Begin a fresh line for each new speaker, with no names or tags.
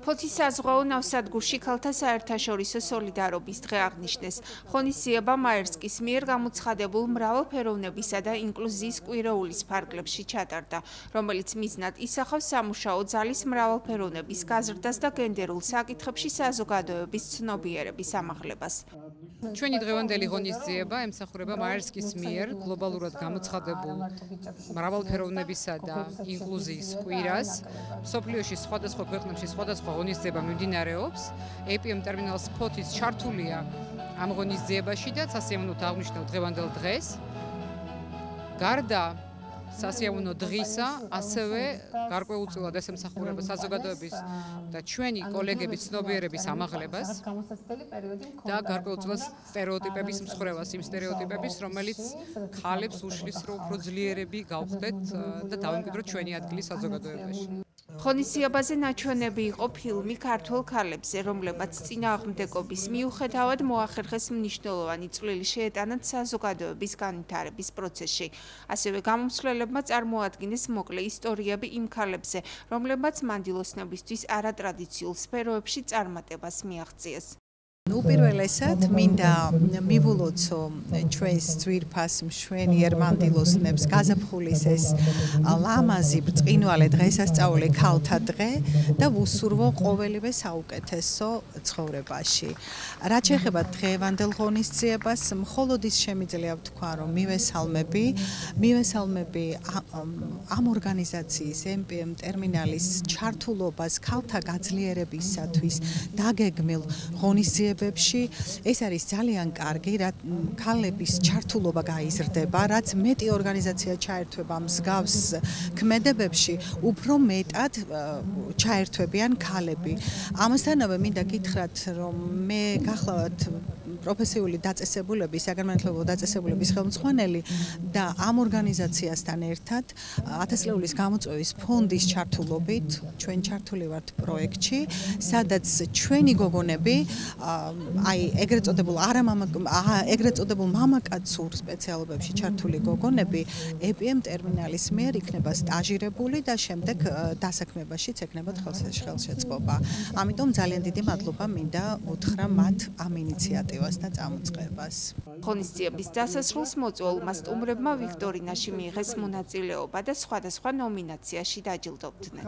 ფოთის საზღვაო ნავსადგურში ქალთა საერთაშორისო სოლიდარობის დღე აღნიშნეს. ღონისძიება მაერსკის მიერ გამოცხადებულ მრავალფეროვნებისა და ინკლუზიის კვირაულის ფარგლებში ჩატარდა, რომელიც მიზნად ისახავს სამუშაო ძალის მრავალფეროვნების გაზრდას და გენდერულ საკითხებში საზოგადოების ცნობიერების ამაღლებას.
ჩვენი დღევანდელი ღონისძიება ემსახურება მაერსკის მიერ გლობალურად გამოცხადებულ მრავალფეროვნებისა და ინკლუზიის კვირას. მსოფლიოში სხვადასხვა ქვეყნებში სხვადასხვა ღონისძიება მიმდინარეობს. APM ტერმინალს ფოთის ჩართულია ამ ღონისძიებაში და სასიამოვნოდ აღნიშნავ დღევანდელ დღეს. გარდა სასიამოვნო დღისა, ასევე გარკვეულწილად ესემსახურება საზოგადოების და ჩვენი კოლეგების ცნობიერების ამაღლებას და გარკვეულწილად სტერეოტიპების მსხვერპლს, იმ სტერეოტიპების, რომელიც ქალებს უშლის, რომ უფრო ძლიერები გავხდეთ და დავემკვიდროთ ჩვენი ადგილი საზოგადოებაში.
ღონისძიებაზე ნაჩვენები იყო ფილმი ქართველ ქალებზე, რომლებაც წინააღმდეგობის მიუხედავად მოახერხეს მნიშვნელოვანი წვლილი შეეტანათ საზოგადოების განვითარების პროცესში. ასევე გამომცვლელებმა წარმოადგინეს მოკლე ისტორიები იმ ქალებზე, რომლებმაც მანდილოსნობისთვის არატრადიციულ სფეროებში წარმატებას მიაღწიეს.
უპირველესად მინდა მივულოცო ჩვენს ძვირფას მშვენიერ მანდილოსნებს გაზაფხულის ეს ლამაზი ბრწყინვალე დღესასწაული ქალთა დღე და ვუსურვო ყოველივე საუკეთესო ცხოვრებაში. რაც შეეხება დღევანდელ ღონისძიებას, მხოლოდ ის შემიძლია ვთქვა, რომ მივესალმები ამ ორგანიზაციის APM ტერმინალის ჩართულობას ქალთა გაძლიერებისათვის დაგეგმილ ღონისძიებებში. ეს არის ძალიან კარგი, ქალების ჩართულობა გაიზრდება, რაც მეტი ორგანიზაცია ჩაერთვება მსგავს ქმედებებში, უფრო მეტად ჩაერთვებიან ქალები. ამასთანავე მინდა გითხრათ, რომ მე გახლავთ პროფესიული დაწესებულების, საგანმანათლებლო დაწესებულების ხელმძღვანელი და ამ ორგანიზაციასთან ერთად 1000 წლეულის გამოწვევის ფონდის ჩართულობით ჩვენ ჩართული ვართ პროექტში, სადაც ჩვენი გოგონები ეგრეთ წოდებულ მამაკაცურ სპეციალობებში ჩართული გოგონები APM ტერმინალის მიერ იქნება სტაჟირებული და შემდეგ დასაქმებაშიც ექნებათ ხელშეწყობა. ამიტომ ძალიან დიდი მადლობა მინდა უთხრა მათ ამ ინიციატივას და წამოწყებას.
ღონისძიების დასასრულს მოწვეულმა სტუმრებმა ვიქტორინაში მიიღეს მონაწილეობა და სხვადასხვა ნომინაციაში დაჯილდოვდნენ.